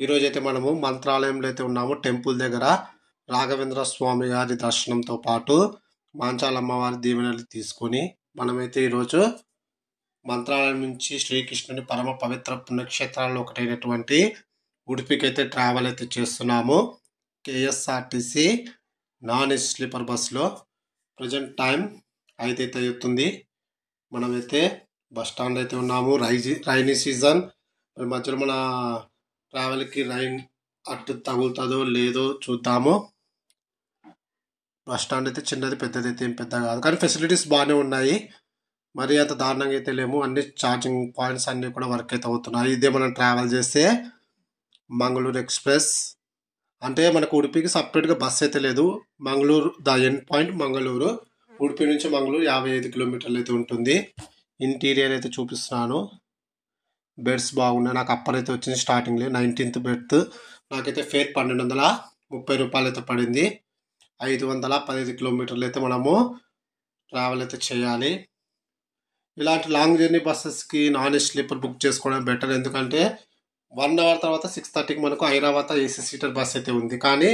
ఈరోజైతే మనము మంత్రాలయంలో అయితే ఉన్నాము. టెంపుల్ దగ్గర రాఘవేంద్ర స్వామి గారి దర్శనంతో పాటు మాంచాలమ్మ వారి దీవెనలు తీసుకొని మనమైతే ఈరోజు మంత్రాలయం నుంచి శ్రీకృష్ణుని పరమ పవిత్ర పుణ్యక్షేత్రాల్లో ఒకటైనటువంటి ఉడిపికి అయితే ట్రావెల్ అయితే చేస్తున్నాము. కేఎస్ఆర్టీసీ నాన్ ఏసీ స్లీపర్ బస్సులో. ప్రజెంట్ టైం 5 అయితే అవుతుంది. మనమైతే బస్ స్టాండ్ అయితే ఉన్నాము. రైనీ సీజన్ మధ్యలో మన ట్రావెల్కి రైన్ అటు తగులుతుందో లేదో చూద్దాము. బస్ స్టాండ్ అయితే చిన్నది, పెద్దది అయితే ఏం పెద్ద కాదు, కానీ ఫెసిలిటీస్ బాగానే ఉన్నాయి. మరి అంత దారుణంగా అయితే లేము. అన్ని ఛార్జింగ్ పాయింట్స్ అన్నీ కూడా వర్క్ అయితే అవుతున్నాయి. ఇదే మనం ట్రావెల్ చేస్తే మంగళూరు ఎక్స్ప్రెస్, అంటే మనకు ఉడిపికి సపరేట్గా బస్ అయితే లేదు. Mangaluru the end point Mangaluru. Udupi నుంచి మంగళూరు 55 కిలోమీటర్లు అయితే ఉంటుంది. ఇంటీరియర్ అయితే చూపిస్తున్నాను. బెడ్స్ బాగున్నాయి. నాకు అప్పర్ అయితే వచ్చింది స్టార్టింగ్లో 19th బెడ్. నాకైతే ఫేర్ 1230 రూపాయలు అయితే పడింది. 515 కిలోమీటర్లు అయితే మనము ట్రావెల్ అయితే చేయాలి. ఇలాంటి లాంగ్ జర్నీ బస్సెస్కి నాన్ ఏసీ స్లీపర్ బుక్ చేసుకోవడం బెటర్. ఎందుకంటే 1 అవర్ తర్వాత 6:30కి మనకు ఐరావత ఏసీ సీటర్ బస్ అయితే ఉంది. కానీ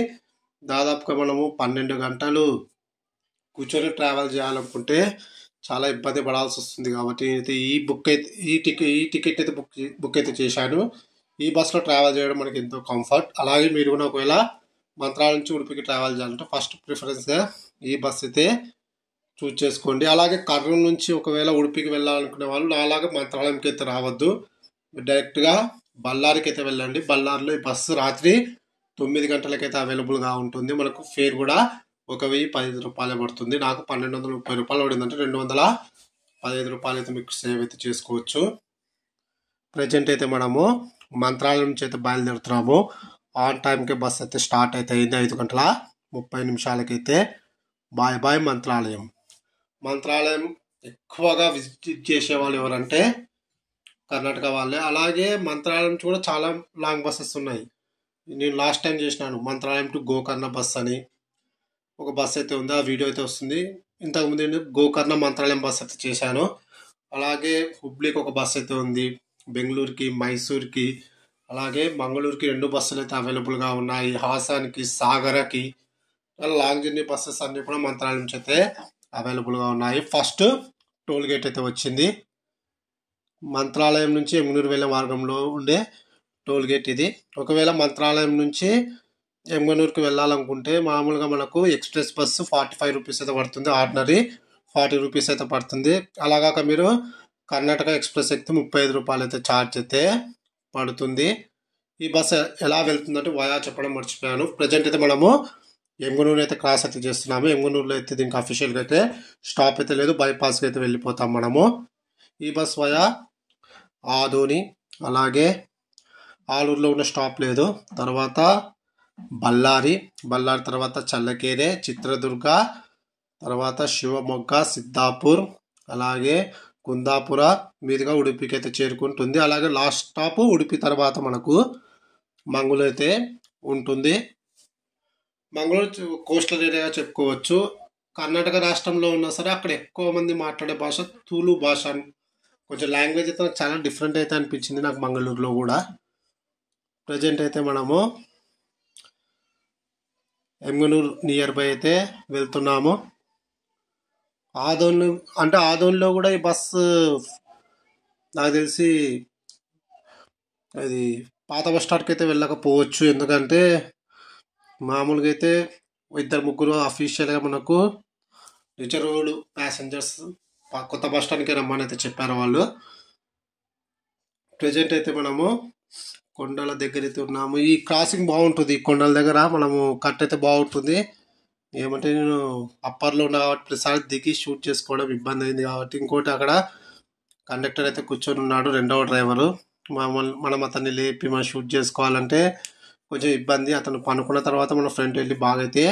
దాదాపుగా మనము 12 గంటలు కూర్చొని ట్రావెల్ చేయాలనుకుంటే చాలా ఇబ్బంది పడాల్సి వస్తుంది. కాబట్టి అయితే ఈ టికెట్ అయితే బుక్ అయితే చేశాను. ఈ బస్సులో ట్రావెల్ చేయడం మనకి ఎంతో కంఫర్ట్. అలాగే మీరు కూడా ఒకవేళ మంత్రాలయం నుంచి ఉడిపికి ట్రావెల్ చేయాలంటే ఫస్ట్ ప్రిఫరెన్స్గా ఈ బస్ అయితే చూస్ చేసుకోండి. అలాగే కర్నూలు నుంచి ఒకవేళ ఉడిపికి వెళ్ళాలనుకునే వాళ్ళు అలాగే మంత్రాలయంకి అయితే రావద్దు, డైరెక్ట్గా బళ్ళారికి అయితే వెళ్ళండి. బళ్ళారిలో ఈ బస్సు రాత్రి 9 గంటలకైతే అవైలబుల్గా ఉంటుంది. మనకు ఫేర్ కూడా 1015 రూపాయలే పడుతుంది. నాకు 1230 రూపాయలు పడిందంటే 215 రూపాయలు అయితే మీకు సేవ్ అయితే చేసుకోవచ్చు. ప్రజెంట్ అయితే మనము మంత్రాలయం నుంచి అయితే బయలుదేరుతున్నాము. ఆన్ టైంకి బస్ అయితే స్టార్ట్ అయితే అయింది. 5:30 బాయ్ బాయ్ మంత్రాలయం. మంత్రాలయం ఎక్కువగా విజిట్ చేసే వాళ్ళు ఎవరంటే కర్ణాటక వాళ్ళే. అలాగే మంత్రాలయం నుంచి కూడా చాలా లాంగ్ బస్సెస్ ఉన్నాయి. నేను లాస్ట్ టైం చేసినాను మంత్రాలయం టు గోకర్ణ బస్ అని ఒక బస్ అయితే ఉంది. ఆ వీడియో అయితే వస్తుంది. ఇంతకుముందు నేను గోకర్ణ మంత్రాలయం బస్ అయితే చేశాను. అలాగే హుబ్లీకి ఒక బస్ అయితే ఉంది. బెంగళూరుకి, మైసూర్కి, అలాగే మంగళూరుకి 2 బస్సులు అయితే అవైలబుల్గా ఉన్నాయి. హాసాన్కి, సాగరకి లాంగ్ జర్నీ బస్సెస్ అన్నీ కూడా మంత్రాలయం నుంచి అయితే అవైలబుల్గా ఉన్నాయి. ఫస్ట్ టోల్ గేట్ అయితే వచ్చింది. మంత్రాలయం నుంచి ఎమ్గనూరు వెళ్ళే మార్గంలో ఉండే టోల్ గేట్ ఇది. ఒకవేళ మంత్రాలయం నుంచి ఎమ్గనూరుకి వెళ్ళాలనుకుంటే మామూలుగా మనకు ఎక్స్ప్రెస్ బస్సు 45 రూపీస్ అయితే పడుతుంది. ఆర్డినరీ 40 రూపీస్ అయితే పడుతుంది. అలాగాక మీరు కర్ణాటక ఎక్స్ప్రెస్ ఎక్కితే 35 రూపాయలు అయితే ఛార్జ్ అయితే పడుతుంది. ఈ బస్సు ఎలా వెళ్తుందంటే వయా చెప్పడం మర్చిపోయాను. ప్రజెంట్ అయితే మనము ఎమ్గనూరు అయితే క్రాస్ అయితే చేస్తున్నాము. ఎమ్గనూరులో అయితే దీనికి అఫీషియల్గా అయితే స్టాప్ అయితే లేదు. బైపాస్కి అయితే వెళ్ళిపోతాం మనము. ఈ బస్ వయా ఆదోని, అలాగే ఆలూరులో ఉన్న స్టాప్ లేదు. తర్వాత బళ్ళారి తర్వాత చల్లకేరే, చిత్రదుర్గ, తర్వాత శివమొగ్గ, సిద్ధాపూర్, అలాగే కుందాపుర మీదుగా ఉడిపికి అయితే చేరుకుంటుంది. అలాగే లాస్ట్ స్టాప్ ఉడిపి తర్వాత మనకు మంగళూరు అయితే ఉంటుంది. మంగళూరు కోస్టల్ ఏరియాగా చెప్పుకోవచ్చు. కర్ణాటక రాష్ట్రంలో ఉన్నా సరే అక్కడ ఎక్కువ మంది మాట్లాడే భాష తులు భాష. కొంచెం లాంగ్వేజ్ అయితే చాలా డిఫరెంట్ అయితే అనిపించింది నాకు మంగళూరులో కూడా. ప్రజెంట్ అయితే మనము ఎమ్గనూరు నియర్ బై అయితే వెళ్తున్నాము. ఆదోన్లో కూడా ఈ బస్సు నాకు తెలిసి అది పాత బస్ స్టాండ్కి అయితే వెళ్ళకపోవచ్చు. ఎందుకంటే మామూలుగా అయితే 2-3 అఫీషియల్గా మనకు రిజర్వ్డ్ ప్యాసింజర్స్ కొత్త బస్ స్టాండ్కి రమ్మని అయితే చెప్పారు వాళ్ళు. ప్రజెంట్ అయితే మనము కొండల దగ్గర అయితే ఉన్నాము. ఈ క్రాసింగ్ బాగుంటుంది. ఈ కొండల దగ్గర మనము కట్ అయితే బాగుంటుంది. ఏమంటే నేను అప్పర్లో ఉన్నా కాబట్టి ప్రతిసారి దిగి షూట్ చేసుకోవడం ఇబ్బంది అయింది కాబట్టి. ఇంకోటి అక్కడ కండక్టర్ అయితే కూర్చొని ఉన్నాడు, 2వ డ్రైవరు. మనం అతన్ని లేపి మనం షూట్ చేసుకోవాలంటే కొంచెం ఇబ్బంది. అతను పనుకున్న తర్వాత మన ఫ్రంట్ వెళ్ళి బాగా అయితే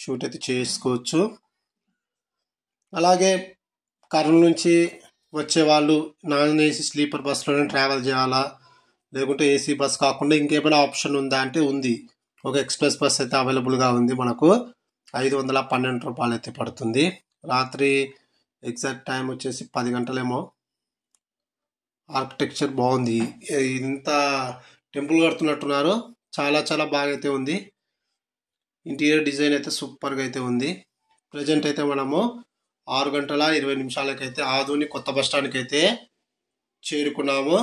షూట్ అయితే చేసుకోవచ్చు. అలాగే కర్నూలు నుంచి వచ్చే వాళ్ళు నాన్ ఏసీ స్లీపర్ బస్సులోనే ట్రావెల్ చేయాలా, లేకుంటే ఏసీ బస్ కాకుండా ఇంకేమైనా ఆప్షన్ ఉందా అంటే ఉంది. ఒక ఎక్స్ప్రెస్ బస్ అయితే అవైలబుల్గా ఉంది. మనకు 512 రూపాయలు అయితే పడుతుంది. రాత్రి ఎగ్జాక్ట్ టైం వచ్చేసి 10 గంటలేమో. ఆర్కిటెక్చర్ బాగుంది. ఇంత టెంపుల్ కడుతున్నట్టున్నారు. చాలా చాలా బాగా అయితే ఉంది. ఇంటీరియర్ డిజైన్ అయితే సూపర్గా అయితే ఉంది. ప్రజెంట్ అయితే మనము 6 గంటల 20 నిమిషాలకైతే ఆదోని కొత్త బస్ స్టాండ్కి అయితే చేరుకున్నాము.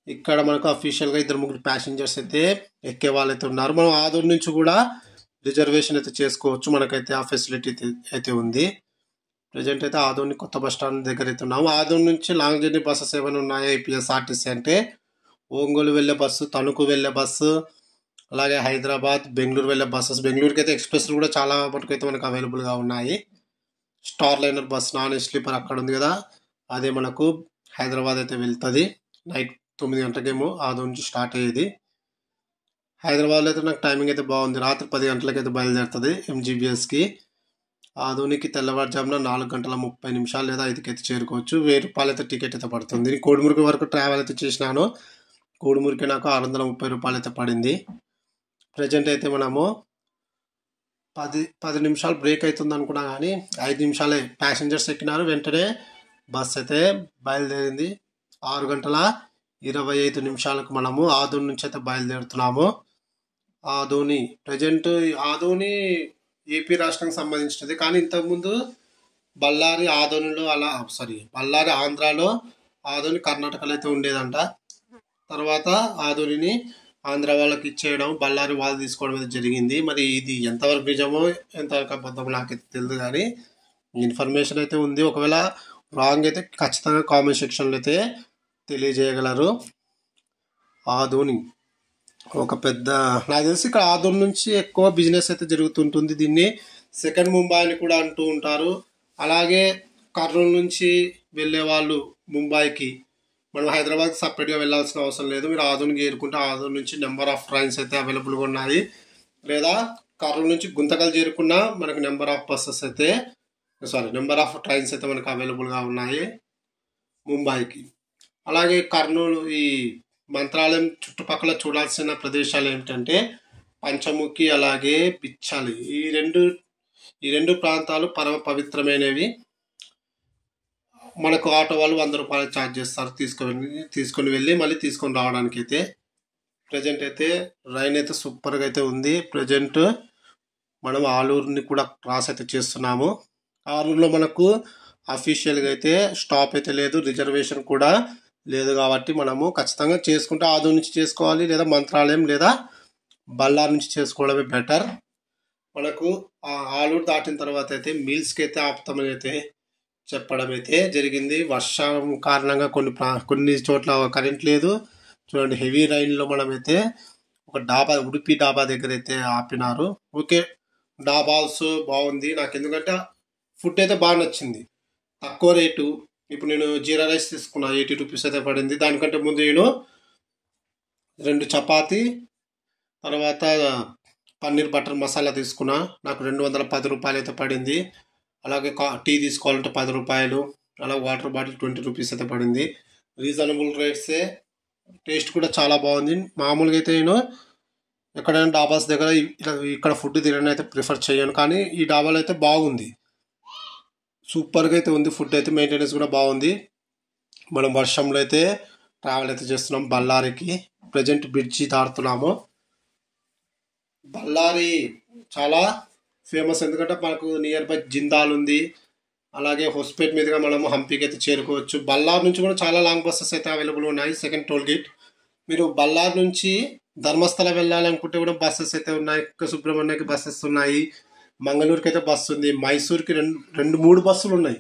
ఇక్కడ మనకు అఫీషియల్గా 2-3 ప్యాసింజర్స్ అయితే ఎక్కే వాళ్ళైతే ఉన్నారు. మనం ఆదోని నుంచి కూడా రిజర్వేషన్ అయితే చేసుకోవచ్చు. మనకైతే ఆ ఫెసిలిటీ అయితే ఉంది. ప్రజెంట్ అయితే ఆదోని కొత్త బస్ స్టాండ్ దగ్గర అయితే ఉన్నాము. ఆదోని నుంచి లాంగ్ జర్నీ బస్సెస్ ఏమైనా ఉన్నాయా ఏపీఎస్ఆర్టీసీ అంటే ఒంగోలు వెళ్ళే బస్సు, తణుకు వెళ్ళే బస్సు, అలాగే హైదరాబాద్, బెంగళూరు వెళ్ళే బస్సెస్. బెంగళూరుకి అయితే ఎక్స్ప్రెస్ కూడా చాలా మటుకు అయితే మనకు అవైలబుల్గా ఉన్నాయి. Star liner bus non sleeper అక్కడ ఉంది కదా, అదే మనకు హైదరాబాద్ అయితే వెళ్తుంది. నైట్ 9 గంటలకేమో ఆదోని నుంచి స్టార్ట్ అయ్యేది. హైదరాబాద్లో అయితే నాకు టైమింగ్ అయితే బాగుంది. రాత్రి 10 గంటలకైతే బయలుదేరుతుంది ఎంజీబీఎస్కి. ఆదోనికి తెల్లవారుజామున 4 గంటల 30 నిమిషాలు లేదా 5కి అయితే చేరుకోవచ్చు. 1000 రూపాయలు అయితే టికెట్ అయితే పడుతుంది. కోడిమురికి వరకు ట్రావెల్ అయితే చేసినాను. కోడిమురికి నాకు 630 రూపాయలు అయితే పడింది. ప్రజెంట్ అయితే మనము 10 నిమిషాలు బ్రేక్ అవుతుంది అనుకున్నా కానీ 5 నిమిషాలే ప్యాసింజర్స్ ఎక్కినారు. వెంటనే బస్ అయితే బయలుదేరింది. 6 గంటల 25 నిమిషాలకు మనము ఆదోని నుంచి అయితే బయలుదేరుతున్నాము. ఆదోని ప్రజెంట్ ఆదోని ఏపీ రాష్ట్రానికి సంబంధించినది. కానీ ఇంతకుముందు బళ్ళారి ఆదోనిలో బళ్ళారి ఆంధ్రాలో, ఆదోని కర్ణాటకలో అయితే ఉండేదంట. తర్వాత ఆదోనిని ఆంధ్ర వాళ్ళకి ఇచ్చేయడం, బళ్ళారి వాళ్ళు తీసుకోవడం అయితే జరిగింది. మరి ఇది ఎంతవరకు నిజమో ఎంతవరకు అబద్ధమో నాకైతే తెలియదు, కానీ ఇన్ఫర్మేషన్ అయితే ఉంది. ఒకవేళ రాంగ్ అయితే ఖచ్చితంగా కామెంట్ సెక్షన్లో అయితే తెలియజేయగలరు. ఆదోని ఒక పెద్ద, నాకు తెలిసి ఇక్కడ ఆదోని నుంచి ఎక్కువ బిజినెస్ అయితే జరుగుతుంటుంది. దీన్ని సెకండ్ ముంబై అని కూడా అంటూ ఉంటారు. అలాగే కర్నూలు నుంచి వెళ్ళే వాళ్ళు ముంబైకి, మనం హైదరాబాద్కి సపరేట్గా వెళ్ళాల్సిన అవసరం లేదు. మీరు ఆదోనికి చేరుకుంటే ఆదోని నుంచి నెంబర్ ఆఫ్ ట్రైన్స్ అయితే అవైలబుల్గా ఉన్నాయి. లేదా కర్నూలు నుంచి గుంతకల్ చేరుకున్న మనకు నెంబర్ ఆఫ్ ట్రైన్స్ అయితే మనకు అవైలబుల్గా ఉన్నాయి ముంబైకి. అలాగే కర్నూలు ఈ మంత్రాలయం చుట్టుపక్కల చూడాల్సిన ప్రదేశాలు ఏమిటంటే పంచముఖి, అలాగే పిచ్చాలి. ఈ రెండు ప్రాంతాలు పరమ పవిత్రమైనవి. మనకు ఆటో వాళ్ళు 100 రూపాయలు ఛార్జ్ చేస్తారు తీసుకొని వెళ్ళి మళ్ళీ తీసుకొని రావడానికి అయితే. ప్రజెంట్ అయితే రైన్ అయితే సూపర్గా అయితే ఉంది. ప్రజెంట్ మనం ఆలూరుని కూడా క్రాస్ అయితే చేస్తున్నాము. ఆలూరులో మనకు అఫీషియల్గా అయితే స్టాప్ అయితే లేదు, రిజర్వేషన్ కూడా లేదు. కాబట్టి మనము ఖచ్చితంగా చేసుకుంటే ఆదోని నుంచి చేసుకోవాలి, లేదా మంత్రాలయం లేదా బళ్ళారి నుంచి చేసుకోవడమే బెటర్. మనకు ఆలూరు దాటిన తర్వాత అయితే మీల్స్కి అయితే ఆపుతామని అయితే చెప్పడం అయితే జరిగింది. వర్షం కారణంగా కొన్ని చోట్ల కరెంట్ లేదు. చూడండి, హెవీ రైన్లో మనమైతే ఒక ఉడిపి డాబా దగ్గర అయితే ఆపినారు. ఓకే, డాబాల్స్ బాగుంది నాకు, ఎందుకంటే ఫుడ్ అయితే బాగా నచ్చింది. తక్కువ రేటు. ఇప్పుడు నేను జీరా రైస్ తీసుకున్నా, 80 రూపీస్ అయితే పడింది. దానికంటే ముందు నేను 2 చపాతీ, తర్వాత పన్నీర్ బటర్ మసాలా తీసుకున్నా, నాకు 210 రూపాయలు అయితే పడింది. అలాగే టీ తీసుకోవాలంటే 10 రూపాయలు, అలాగే వాటర్ బాటిల్ 20 రూపీస్ అయితే పడింది. రీజనబుల్ రేట్సే. టేస్ట్ కూడా చాలా బాగుంది. మామూలుగా అయితే నేను ఎక్కడైనా డాబాస్ దగ్గర ఇక్కడ ఫుడ్ తినడం అయితే ప్రిఫర్ చేయను, కానీ ఈ డాబాలో అయితే బాగుంది, సూపర్గా అయితే ఉంది. ఫుడ్ అయితే మెయింటెనెన్స్ కూడా బాగుంది. మనం వర్షంలో అయితే ట్రావెల్ అయితే చేస్తున్నాం బళ్ళారికి. ప్రజెంట్ బ్రిడ్జి దాటుతున్నాము. బళ్ళారి చాలా ఫేమస్, ఎందుకంటే మనకు నియర్ బై జిందాల్ ఉంది. అలాగే హోస్పేట్ మీదుగా మనము హంపీకి అయితే చేరుకోవచ్చు. బళ్ళారి నుంచి కూడా చాలా లాంగ్ బస్సెస్ అయితే అవైలబుల్ ఉన్నాయి. Second toll gate. మీరు బళ్ళారి నుంచి ధర్మస్థల వెళ్ళాలనుకుంటే కూడా బస్సెస్ అయితే ఉన్నాయి. సుబ్రహ్మణ్యకి బస్సెస్ ఉన్నాయి. మంగళూరుకి అయితే బస్సు ఉంది. మైసూర్కి 2-3 బస్సులు ఉన్నాయి.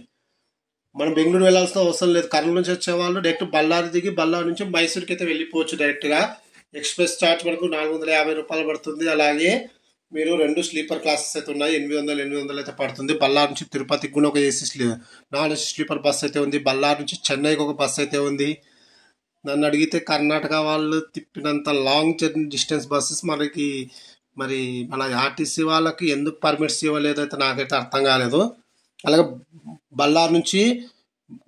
మనం బెంగళూరు వెళ్ళాల్సిన అవసరం లేదు. కర్నూలు నుంచి వచ్చేవాళ్ళు డైరెక్ట్ బళ్ళారి దిగి బళ్ళారి నుంచి మైసూర్కి అయితే వెళ్ళిపోవచ్చు డైరెక్ట్గా. ఎక్స్ప్రెస్ ఛార్జ్ మనకు 450 రూపాయలు పడుతుంది. అలాగే మీరు 2 స్లీపర్ క్లాసెస్ అయితే ఉన్నాయి. 800 అయితే పడుతుంది. బళ్ళారి నుంచి తిరుపతికి కూడా ఒక నాన్ ఏసీ స్లీపర్ బస్సు అయితే ఉంది. బళ్ళారి నుంచి చెన్నైకి ఒక బస్సు అయితే ఉంది. నన్ను అడిగితే కర్ణాటక వాళ్ళు తిప్పినంత లాంగ్ జర్నీ డిస్టెన్స్ బస్సెస్ మరి మన ఆర్టీసీ వాళ్ళకి ఎందుకు పర్మిట్స్ ఇవ్వలేదు అయితే నాకైతే అర్థం కాలేదు. అలాగే బళ్ళారి నుంచి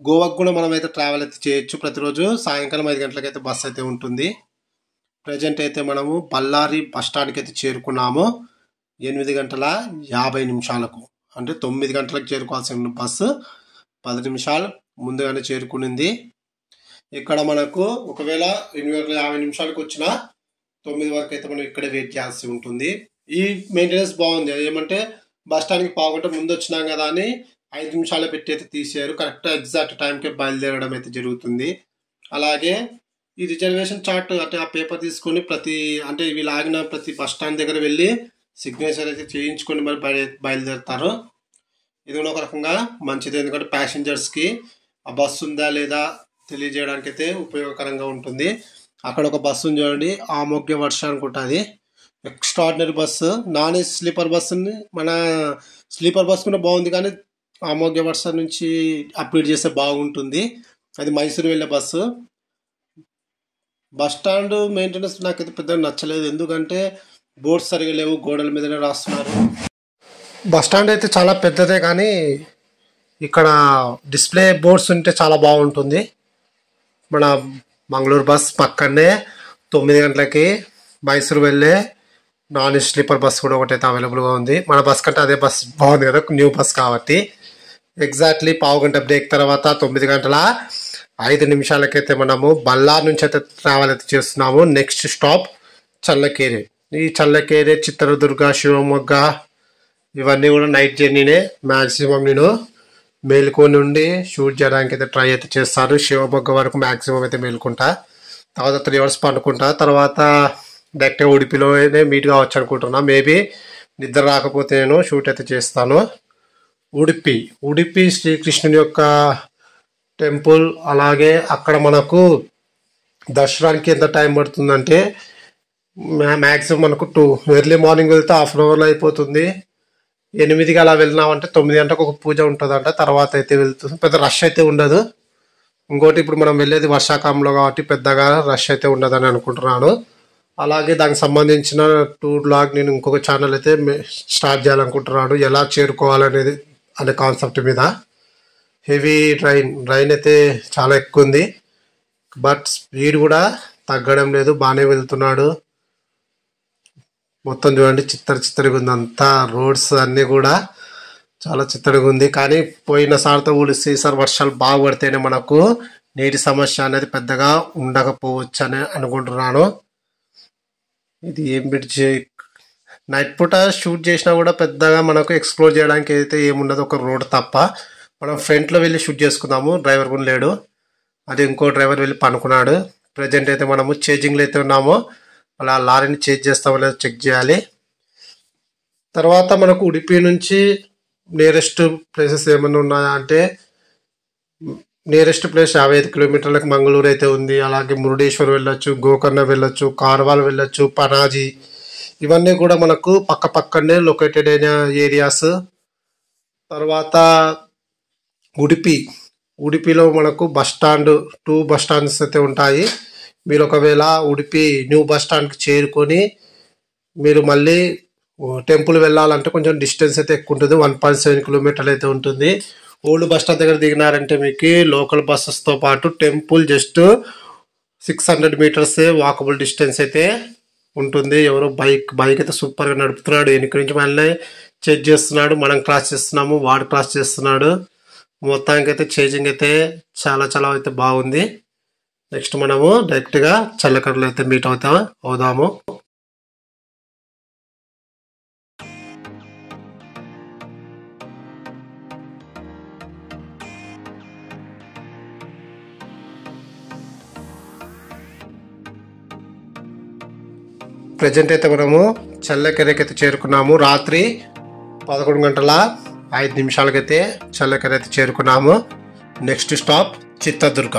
గోవాకు కూడా మనం అయితే ట్రావెల్ అయితే చేయొచ్చు. ప్రతిరోజు సాయంకాలం 5 గంటలకైతే బస్సు అయితే ఉంటుంది. ప్రజెంట్ అయితే మనము బళ్ళారి బస్ స్టాండ్కి అయితే చేరుకున్నాము 8:50 అంటే 9 గంటలకు చేరుకోవాల్సిన బస్సు 10 నిమిషాలు ముందుగానే చేరుకునింది. ఇక్కడ మనకు ఒకవేళ 850 నిమిషాలకు వచ్చినా 9 వరకు అయితే మనం ఇక్కడే వెయిట్ చేయాల్సి ఉంటుంది. ఈ మెయింటెనెన్స్ బాగుంది. ఏమంటే బస్ స్టాండ్కి పావుగంట ముందు వచ్చినాం కదా అని 5 నిమిషాలు పెట్టి అయితే తీసారు. కరెక్ట్ ఎగ్జాక్ట్ టైంకే బయలుదేరడం అయితే జరుగుతుంది. అలాగే ఈ రిజర్వేషన్ చార్ట్ అంటే ఆ పేపర్ తీసుకొని అంటే వీళ్ళు ఆగిన ప్రతి బస్ స్టాండ్ దగ్గర వెళ్ళి సిగ్నేచర్ అయితే చేయించుకొని మరి బయలుదేరుతారు. ఇది కూడా ఒక రకంగా మంచిది, ఎందుకంటే ప్యాసింజర్స్కి ఆ బస్సు ఉందా లేదా తెలియజేయడానికి అయితే ఉపయోగకరంగా ఉంటుంది. అక్కడ ఒక బస్సు ఉంది చూడండి, ఆమోగ్య వర్ష అనుకుంటుంది. Extraordinary bus, non AC sleeper బస్సుని మన స్లీపర్ బస్సు కూడా బాగుంది, కానీ ఆమోగ్య వర్ష నుంచి అప్డేట్ చేస్తే బాగుంటుంది. అది మైసూరు వెళ్ళే బస్సు. బస్ స్టాండ్ మెయింటెనెన్స్ నాకైతే పెద్దగా నచ్చలేదు, ఎందుకంటే బోర్డ్స్ సరిగా లేవు, గోడల మీదనే రాస్తున్నారు. బస్ స్టాండ్ అయితే చాలా పెద్దదే, కానీ ఇక్కడ డిస్ప్లే బోర్డ్స్ ఉంటే చాలా బాగుంటుంది. మన మంగళూరు బస్ పక్కనే 9 గంటలకి మైసూరు వెళ్ళే నాన్ ఏసీ స్లీపర్ బస్ కూడా ఒకటైతే అవైలబుల్గా ఉంది. మన బస్ కంటే అదే బస్ బాగుంది కదా, న్యూ బస్ కాబట్టి. ఎగ్జాక్ట్లీ పావుగంట బ్రేక్ తర్వాత 9 గంటల 5 నిమిషాలకైతే మనము బళ్ళార్ నుంచి అయితే ట్రావెల్ అయితే చేస్తున్నాము. Next stop Challakere. ఈ చల్లకేరే, చిత్రదుర్గ, శివమొగ్గ ఇవన్నీ కూడా నైట్ జర్నీనే. మ్యాక్సిమం నేను మేలుకొని నుండి షూట్ చేయడానికి అయితే ట్రై అయితే చేస్తాను. శివమొగ్గ వరకు మ్యాక్సిమం అయితే మేలుకుంటా, తర్వాత 3 అవర్స్ పండుకుంటా, తర్వాత డైరెక్ట్గా ఉడిపిలోనే మీట్ కావచ్చు అనుకుంటున్నా. మేబీ నిద్ర రాకపోతే నేను షూట్ అయితే చేస్తాను. ఉడిపి శ్రీకృష్ణుని యొక్క టెంపుల్. అలాగే అక్కడ మనకు దర్శనానికి ఎంత టైం పడుతుందంటే మ్యాక్సిమం మనకు ఎర్లీ మార్నింగ్ వెళ్తే హాఫ్ అన్ అవర్లో అయిపోతుంది. 8కి అలా వెళ్ళినామంటే 9 గంటలకు ఒక పూజ ఉంటుందంట, తర్వాత అయితే వెళ్తుంది. పెద్ద రష్ అయితే ఉండదు. ఇంకోటి ఇప్పుడు మనం వెళ్ళేది వర్షాకాలంలో కాబట్టి పెద్దగా రష్ అయితే ఉండదని అనుకుంటున్నాను. అలాగే దానికి సంబంధించిన టూర్ బ్లాగ్ నేను ఇంకొక ఛానల్ అయితే స్టార్ట్ చేయాలనుకుంటున్నాను, ఎలా చేరుకోవాలనేది అనే కాన్సెప్ట్ మీద. హెవీ రైన్ అయితే చాలా ఎక్కువ ఉంది, బట్ స్పీడ్ కూడా తగ్గడం లేదు, బాగానే వెళ్తున్నాడు. మొత్తం చూడండి చిత్తడిగా ఉంది అంతా, రోడ్స్ అన్నీ కూడా చాలా చిత్తడిగా ఉంది. కానీ పోయినసారితో పోలిస్తే ఈసారి వర్షాలు బాగా పడితేనే మనకు నీటి సమస్య అనేది పెద్దగా ఉండకపోవచ్చు అని అనుకుంటున్నాను. ఇది ఏం బ్రిడ్జ్, నైట్ పూట షూట్ చేసినా కూడా పెద్దగా మనకు ఎక్స్ప్లోర్ చేయడానికి అయితే ఏముండదు, ఒక రోడ్ తప్ప. మనం ఫ్రంట్లో వెళ్ళి షూట్ చేసుకుందాము, డ్రైవర్ కూడా లేడు, అది ఇంకో డ్రైవర్ వెళ్ళి పనుకున్నాడు. ప్రజెంట్ అయితే మనము చేంజింగ్లో అయితే ఉన్నాము, అలా లారీని చేంజ్ చేస్తామో లేదో చెక్ చేయాలి. తర్వాత మనకు ఉడిపి నుంచి నియరెస్ట్ ప్లేసెస్ ఏమైనా ఉన్నాయా అంటే నియరెస్ట్ ప్లేస్ 55 కిలోమీటర్లకు మంగళూరు అయితే ఉంది. అలాగే మురుడేశ్వర్ వెళ్ళొచ్చు, గోకర్ణ వెళ్ళొచ్చు, కార్వాల్ వెళ్ళొచ్చు, పనాజీ, ఇవన్నీ కూడా మనకు పక్కనే లొకేటెడ్ అయిన ఏరియాస్. తర్వాత ఉడిపిలో మనకు బస్ స్టాండ్ 2 బస్ స్టాండ్స్ అయితే ఉంటాయి. మీరు ఒకవేళ ఉడిపి న్యూ బస్ స్టాండ్కి చేరుకొని మీరు మళ్ళీ టెంపుల్ వెళ్ళాలంటే కొంచెం డిస్టెన్స్ అయితే ఎక్కువ ఉంటుంది, 1.7 కిలోమీటర్లు అయితే ఉంటుంది. ఓల్డ్ బస్ స్టాండ్ దగ్గర దిగినారంటే మీకు లోకల్ బస్సెస్తో పాటు టెంపుల్ జస్ట్ 600 మీటర్సే వాకబుల్ డిస్టెన్స్ అయితే ఉంటుంది. ఎవరో బైక్ అయితే సూపర్గా నడుపుతున్నాడు, వెనక నుంచి మళ్ళీ చెక్ చేస్తున్నాడు, మనం క్రాస్ చేస్తున్నాము, వాడు క్రాస్ చేస్తున్నాడు. మొత్తానికి అయితే చేంజింగ్ అయితే చాలా అయితే బాగుంది. నెక్స్ట్ మనము డైరెక్ట్గా చల్లకర్రలో అయితే మీట్ అవుదాము. ప్రజెంట్ అయితే మనము చల్లకెరెకి అయితే చేరుకున్నాము. రాత్రి 11 గంటల 5 నిమిషాలకైతే చల్లకెర అయితే చేరుకున్నాము. Next stop Chitradurga.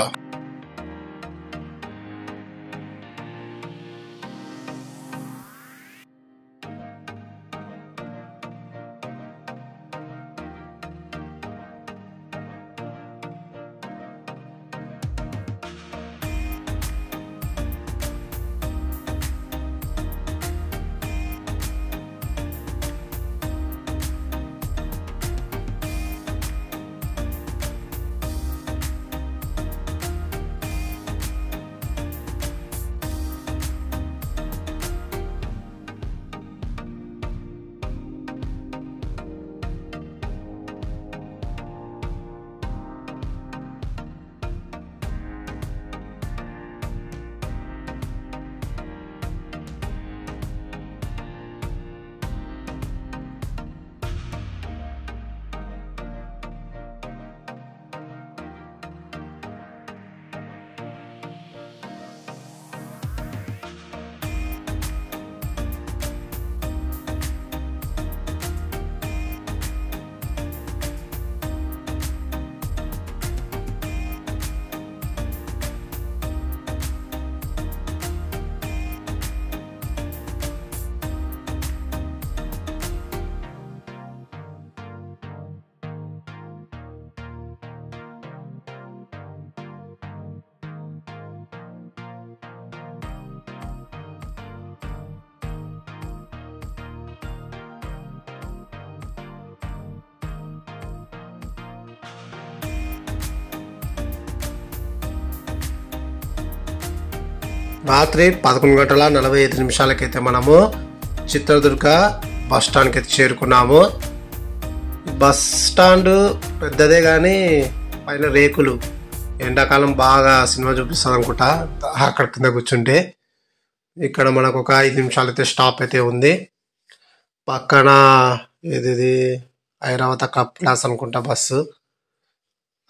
రాత్రి 11:45 మనము చిత్రదుర్గ బస్ స్టాండ్కి అయితే చేరుకున్నాము. బస్ స్టాండ్ పెద్దదే కానీ పైన రేకులు, ఎండాకాలం బాగా సినిమా చూపిస్తుంది అనుకుంటా అక్కడ కింద కూర్చుంటే. ఇక్కడ మనకు ఒక 5 నిమిషాలు అయితే స్టాప్ అయితే ఉంది. పక్కన ఇది ఐరావత క్లాస్ అనుకుంటా బస్సు.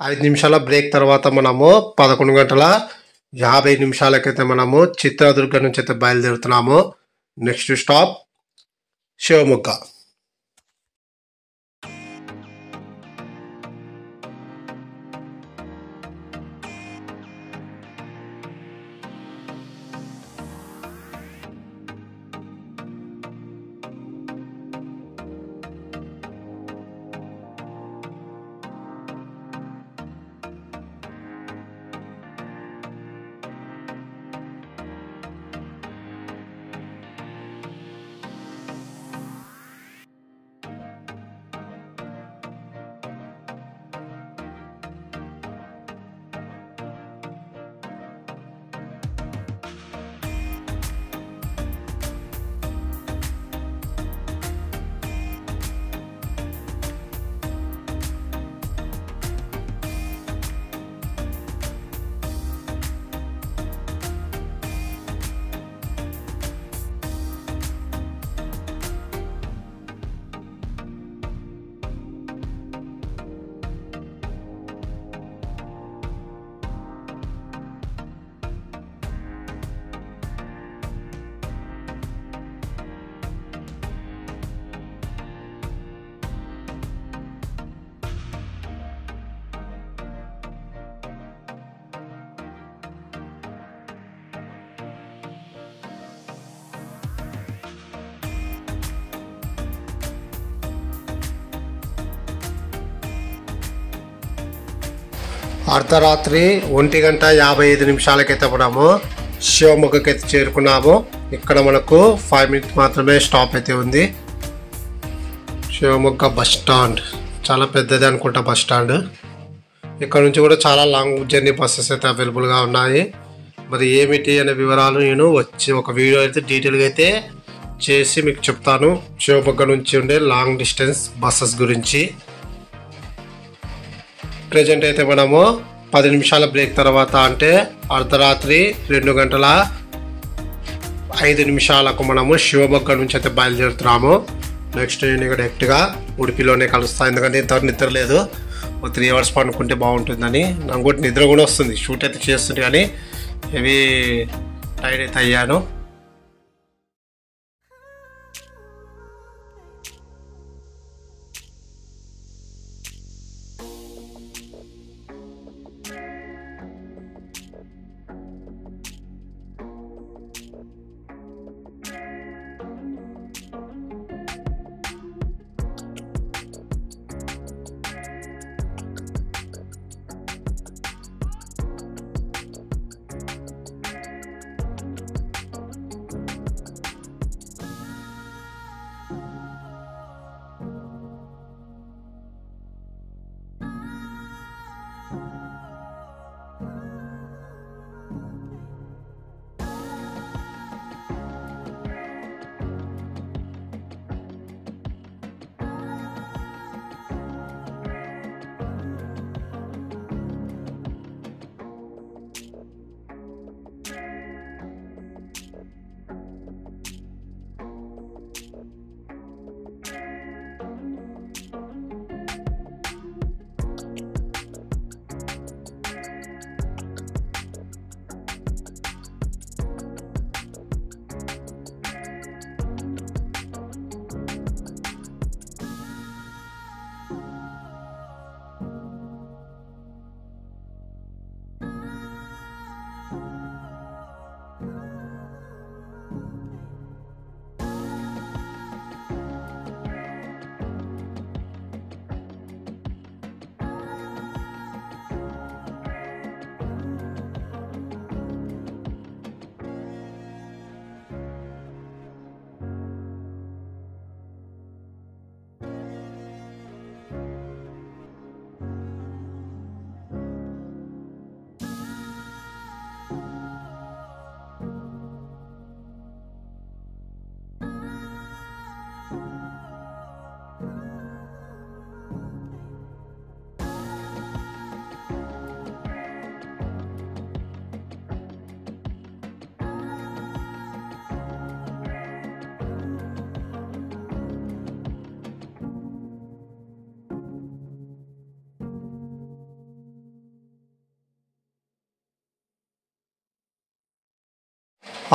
5 నిమిషాల బ్రేక్ తర్వాత మనము 11:50 మనము చిత్రదుర్గ నుంచి అయితే బయలుదేరుతున్నాము. Next stop Shivamogga. అర్ధరాత్రి 1:55 మనము శివమొగ్గకి అయితే చేరుకున్నాము. ఇక్కడ మనకు 5 మినిట్స్ మాత్రమే స్టాప్ అయితే ఉంది. శివమొగ్గ బస్ స్టాండ్ చాలా పెద్దది అనుకుంటా బస్ స్టాండ్. ఇక్కడ నుంచి కూడా చాలా లాంగ్ జర్నీ బస్సెస్ అయితే అవైలబుల్గా ఉన్నాయి. మరి ఏమిటి అనే వివరాలు నేను వచ్చి ఒక వీడియో అయితే డీటెయిల్గా అయితే చేసి మీకు చెప్తాను. శివమొగ్గ నుంచి ఉండే లాంగ్ డిస్టెన్స్ బస్సెస్ గురించి. ప్రజెంట్ అయితే మనము 10 నిమిషాల బ్రేక్ తర్వాత అంటే అర్ధరాత్రి 2:05 మనము శివమొగ్గ నుంచి అయితే బయలుదేరుతున్నాము. నెక్స్ట్ నేను ఇక్కడ డైరెక్ట్గా ఉడిపిలోనే కలుస్తాను, ఎందుకంటే ఇంతవరకు నిద్ర లేదు. ఒక 3 అవర్స్ పడుకుంటే బాగుంటుందని. నాకు కూడా నిద్ర కూడా వస్తుంది, షూట్ అయితే చేస్తుంది కానీ హెవీ టైర్డ్ అయితే అయ్యాను.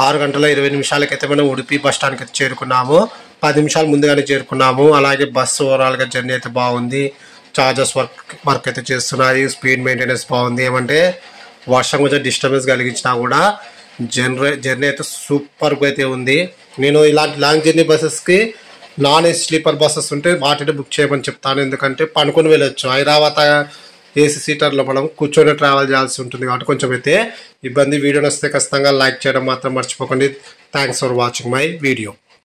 6 గంటల 20 నిమిషాలకైతే మనం ఉడిపి బస్ స్టాండ్కి అయితే చేరుకున్నాము. 10 నిమిషాలు ముందుగానే చేరుకున్నాము. అలాగే బస్సు ఓవరాల్గా జర్నీ అయితే బాగుంది. చార్జెస్ వర్క్ అయితే చేస్తున్నాయి. స్పీడ్ మెయింటెనెన్స్ బాగుంది. ఏమంటే వర్షం కొంచెం డిస్టర్బెన్స్ కలిగించినా కూడా జర్నీ అయితే సూపర్గా అయితే ఉంది. నేను ఇలాంటి లాంగ్ జర్నీ బస్సెస్కి నాన్ ఏసీ స్లీపర్ బస్సెస్ ఉంటే వాటిని బుక్ చేయమని చెప్తాను. ఎందుకంటే పనుకొని వెళ్ళొచ్చు. హైదరాబాద్ ఏసీ సీటర్లో మనం కూర్చొని ట్రావెల్ చేయాల్సి ఉంటుంది కాబట్టి కొంచెం అయితే ఇబ్బంది. వీడియో నచ్చితే ఖచ్చితంగా లైక్ చేయడం మాత్రం మర్చిపోకండి. Thanks for watching my video.